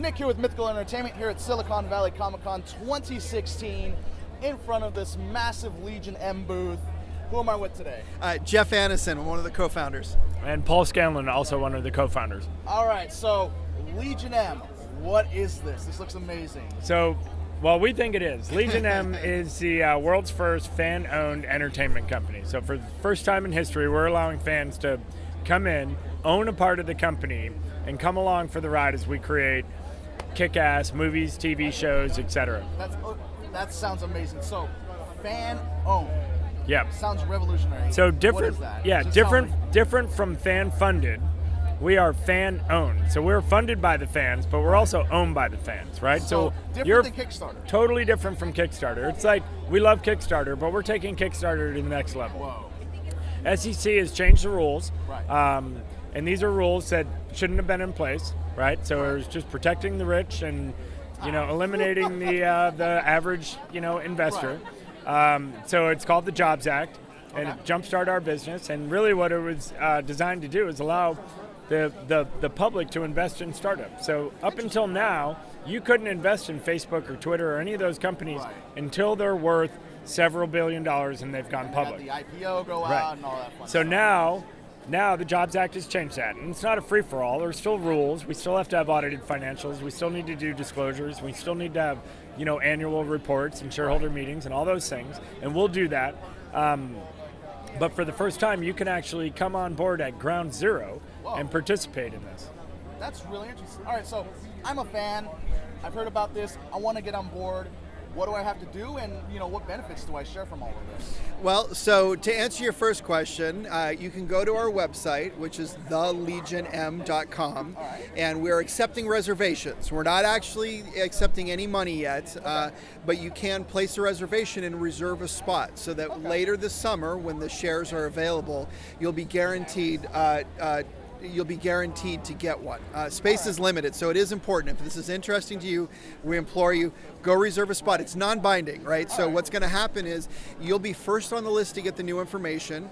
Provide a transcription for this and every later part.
Nick here with Mythical Entertainment here at Silicon Valley Comic-Con 2016 in front of this massive Legion M booth. Who am I with today? Jeff Annison, I'm one of the co-founders. And Paul Scanlon, also one of the co-founders. All right, so Legion M, what is this? This looks amazing. So, well, we think it is. Legion M is the world's first fan-owned entertainment company. So for the first time in history, we're allowing fans to come in, own a part of the company, and come along for the ride as we create kick-ass movies, TV shows, etc. That sounds amazing. So, fan-owned. Yeah. Sounds revolutionary. So different. What is that? Yeah, different from fan-funded. We are fan-owned. So we're funded by the fans, but we're also owned by the fans, right? So different than Kickstarter. Totally different from Kickstarter. It's like we love Kickstarter, but we're taking Kickstarter to the next level. Whoa. SEC has changed the rules, Right. and these are rules that shouldn't have been in place, right? So it was just protecting the rich and, eliminating the average, investor. Right. So it's called the Jobs Act, and it jumpstart our business. And really, what it was designed to do is allow the public to invest in startups. So up until now, you couldn't invest in Facebook or Twitter or any of those companies until they're worth several $billion and they've gone public. The IPO go out and all that fun So stuff. now the Jobs Act has changed that, and it's not a free-for-all. There's still rules. We still have to have audited financials. We still need to do disclosures. We still need to have, annual reports and shareholder meetings and all those things, and we'll do that. But for the first time, you can actually come on board at ground zero and participate in this. That's really interesting. All right, so I'm a fan. I've heard about this. I want to get on board. What do I have to do, and what benefits do I share from all of this? Well, so to answer your first question, you can go to our website, which is thelegionm.com, and we're accepting reservations. We're not actually accepting any money yet, but you can place a reservation and reserve a spot so that later this summer, when the shares are available, you'll be guaranteed to get one. Space is limited, so it is important. If this is interesting to you, we implore you, go reserve a spot. It's non-binding, right? So what's going to happen is you'll be first on the list to get the new information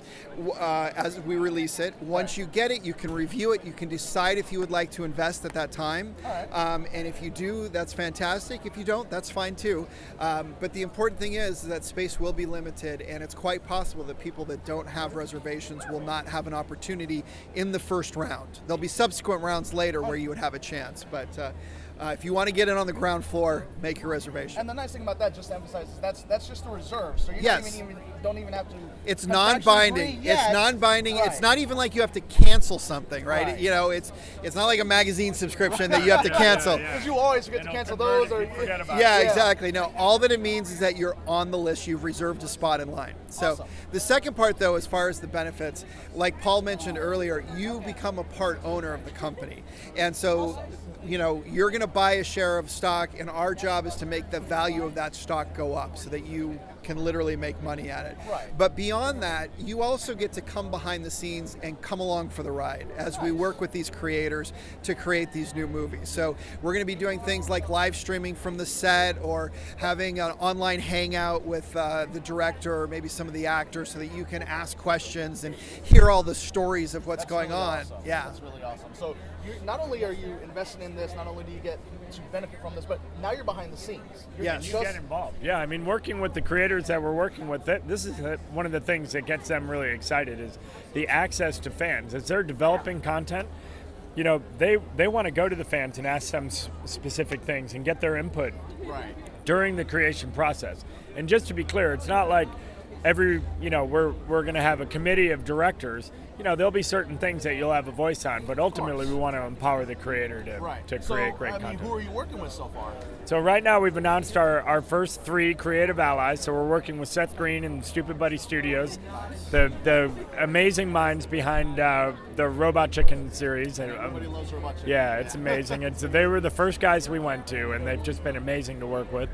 as we release it. Once you get it, you can review it. You can decide if you would like to invest at that time. And if you do, that's fantastic. If you don't, that's fine too. But the important thing is that space will be limited, and it's quite possible that people that don't have reservations will not have an opportunity in the first round. There'll be subsequent rounds later where you would have a chance, but if you want to get in on the ground floor, make your reservation. And the nice thing about that, just to emphasize, is that's just a reserve, so you don't even have to. It's non-binding. It's non-binding. Right. It's not even like you have to cancel something, right? Right. It's not like a magazine subscription that you have to cancel. Because you always forget to cancel those, or forget about Yeah, exactly. No, all that it means is that you're on the list. You've reserved a spot in line. So Awesome. The second part, though, as far as the benefits, like Paul mentioned earlier, you become a part owner of the company. And so, you're going to buy a share of stock, and our job is to make the value of that stock go up so that you can literally make money at it. Right. But beyond that, you also get to come behind the scenes and come along for the ride as we work with these creators to create these new movies. So we're going to be doing things like live streaming from the set, or having an online hangout with the director or maybe some of the actors so that you can ask questions and hear all the stories of what's going really on. Awesome. Yeah. That's really awesome. So not only are you investing in this, not only do you get to benefit from this, but now you're behind the scenes. You Get involved. Yeah, I mean, working with the creators that we're working with, this is one of the things that gets them really excited is the access to fans. As they're developing content, they want to go to the fans and ask them specific things and get their input during the creation process. And just to be clear, it's not like we're going to have a committee of directors. There'll be certain things that you'll have a voice on, but ultimately we want to empower the creator to create great content. Who are you working with so far? So right now we've announced our first 3 creative allies. So we're working with Seth Green and Stupid Buddy Studios, the amazing minds behind the Robot Chicken series. Everybody loves Robot Chicken. Yeah, it's amazing. They were the first guys we went to, and they've just been amazing to work with.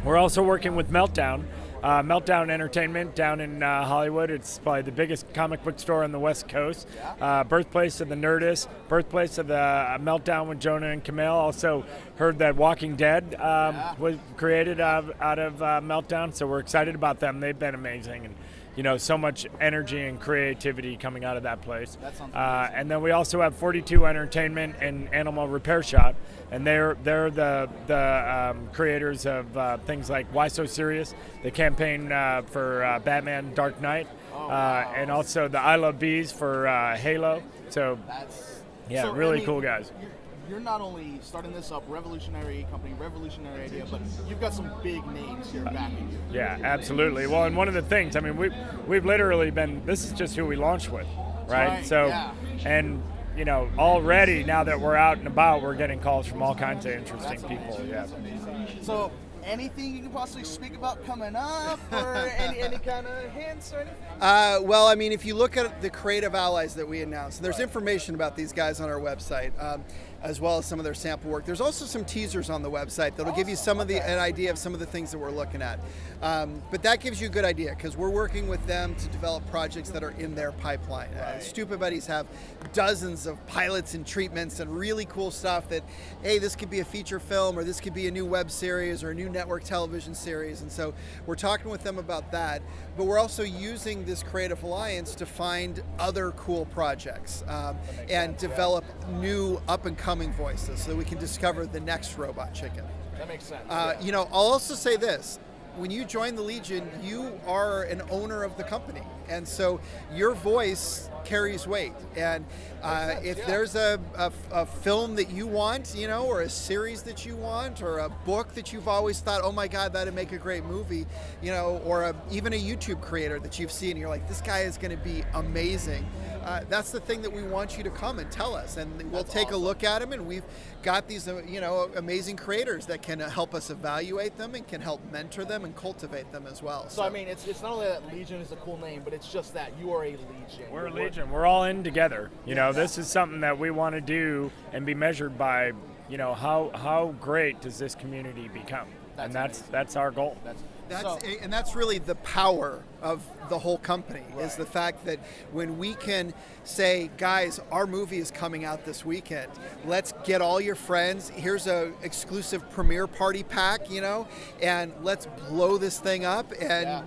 We're also working with Meltdown. Meltdown Entertainment down in Hollywood. It's probably the biggest comic book store on the West Coast. Birthplace of the Nerdist, birthplace of the Meltdown with Jonah and Kumail. Also heard that Walking Dead was created out of Meltdown, so we're excited about them. They've been amazing. And so much energy and creativity coming out of that place. That sounds amazing. And then we also have 42 Entertainment and Animal Repair Shop, and they're the creators of things like Why So Serious, the campaign for Batman Dark Knight, and also the I Love Bees for Halo. So really cool guys. You're not only starting this up, revolutionary company, revolutionary idea, but you've got some big names here backing you. Yeah, absolutely. Well, and one of the things, I mean, we've literally been, this is just who we launched with, right? So, and already now that we're out and about, we're getting calls from all kinds of interesting people. Yeah. So, anything you can possibly speak about coming up, or any kind of hints or anything? Well, I mean, if you look at the creative allies that we announced, there's information about these guys on our website, as well as some of their sample work. There's also some teasers on the website that'll give you an idea of some of the things that we're looking at. But that gives you a good idea, because we're working with them to develop projects that are in their pipeline. Stupid Buddies have dozens of pilots and treatments and really cool stuff that, hey, this could be a feature film, or this could be a new web series or a new network television series. And so we're talking with them about that. But we're also using this creative alliance to find other cool projects and develop new up-and-coming voices so that we can discover the next Robot Chicken. That makes sense. I'll also say this. When you join the Legion, you are an owner of the company. And so your voice carries weight. And if there's a film that you want, or a series that you want, or a book that you've always thought, oh my God, that'd make a great movie, or even a YouTube creator that you've seen, you're like, this guy is going to be amazing. That's the thing that we want you to come and tell us, and we'll take a look at them. And we've got these, amazing creators that can help us evaluate them and can help mentor them and cultivate them as well. So I mean, it's not only that Legion is a cool name, but it's just that you are a Legion. We're a Legion. We're all in together. This is something that we want to do and be measured by. How great does this community become? That's our goal. That's really the power of the whole company, is the fact that when we can say, guys, our movie is coming out this weekend, let's get all your friends, here's a exclusive premiere party pack, and let's blow this thing up, and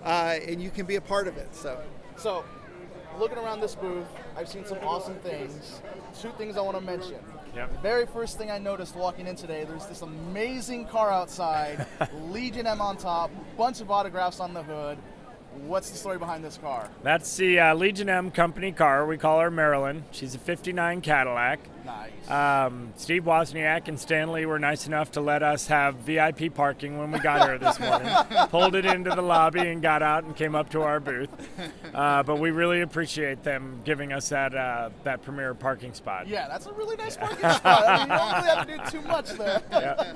and you can be a part of it. So looking around this booth, I've seen some awesome things. Two things I want to mention. Yep. The very first thing I noticed walking in today, there's this amazing car outside, Legion M on top, bunch of autographs on the hood. What's the story behind this car? That's the Legion M company car. We call her Marilyn. She's a 59 Cadillac. Nice. Steve Wozniak and Stanley were nice enough to let us have VIP parking when we got here this morning. Pulled it into the lobby and got out and came up to our booth. But we really appreciate them giving us that premier parking spot. Yeah, that's a really nice parking spot. I mean, you don't really have to do too much there. Yeah.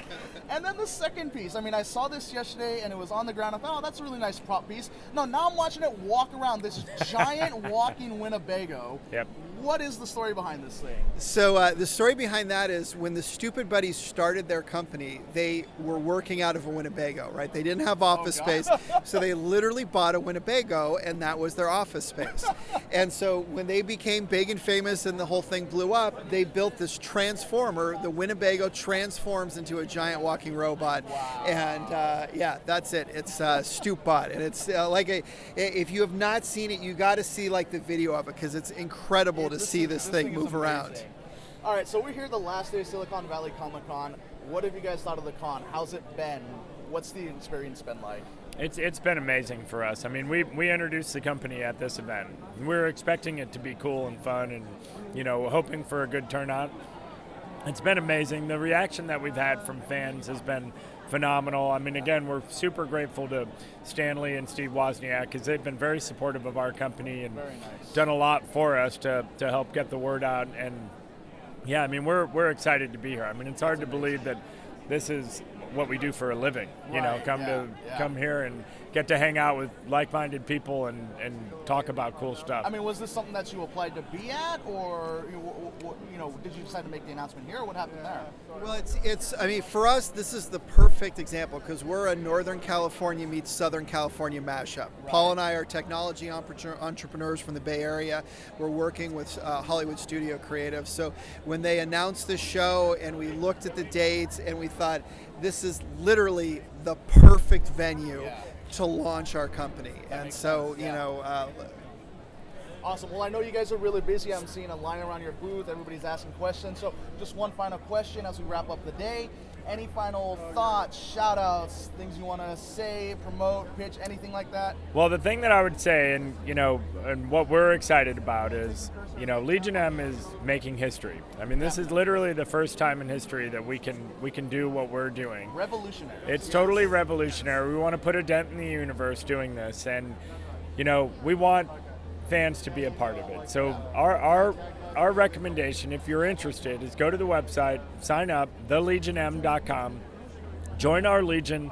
And then the second piece. I mean, I saw this yesterday and it was on the ground. I thought, oh, that's a really nice prop piece. No, now I'm watching it walk around this giant walking Winnebago. Yep. What is the story behind this thing? So the story behind that is, when the Stupid Buddies started their company, they were working out of a Winnebago, right? They didn't have office space, so they literally bought a Winnebago, and that was their office space. And so when they became big and famous and the whole thing blew up, they built this transformer. The Winnebago transforms into a giant walking robot. Wow. And that's it. It's Stupbot, and it's if you have not seen it, you got to see the video of it, because it's incredible to see this thing move around. All right, so we're here the last day of Silicon Valley Comic-Con. What have you guys thought of the con? How's it been? What's the experience been like? It's been amazing for us. I mean, we introduced the company at this event. We were expecting it to be cool and fun, and hoping for a good turnout. It's been amazing. The reaction that we've had from fans has been phenomenal. I mean, again, we're super grateful to Stanley and Steve Wozniak, because they've been very supportive of our company and done a lot for us to help get the word out. And yeah, I mean, we're excited to be here. I mean, it's hard to believe that this is what we do for a living. Come here and get to hang out with like-minded people and talk about cool stuff. I mean, was this something that you applied to be at, or did you decide to make the announcement here, or what happened there? Well, I mean, for us, this is the perfect example, because we're a Northern California meets Southern California mashup. Right. Paul and I are technology entrepreneurs from the Bay Area. We're working with Hollywood Studio Creative. So when they announced the show and we looked at the dates and we thought, this is literally the perfect venue to launch our company. And so, sense, yeah. Awesome. Well, I know you guys are really busy. I'm seeing a line around your booth. Everybody's asking questions. So just one final question as we wrap up the day. Any final thoughts, shout outs, things you want to say, promote, pitch, anything like that? Well, the thing that I would say, and what we're excited about is, Legion M is making history. I mean, this is literally the first time in history that we can do what we're doing. Revolutionary. It's totally revolutionary. We want to put a dent in the universe doing this, and we want fans to be a part of it. So our recommendation, if you're interested, is go to the website, sign up, thelegionm.com, join our Legion.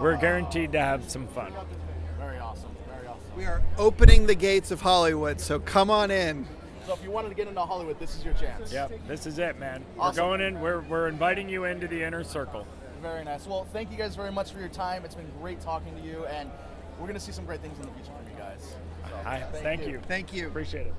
We're guaranteed to have some fun. Very awesome. Very awesome. We are opening the gates of Hollywood, so come on in. So if you wanted to get into Hollywood, this is your chance. Yep, this is it, man. Awesome. We're going in. We're inviting you into the inner circle. Very nice. Well, thank you guys very much for your time. It's been great talking to you, and we're going to see some great things in the future from you guys. So, Thank you. Thank you. Appreciate it.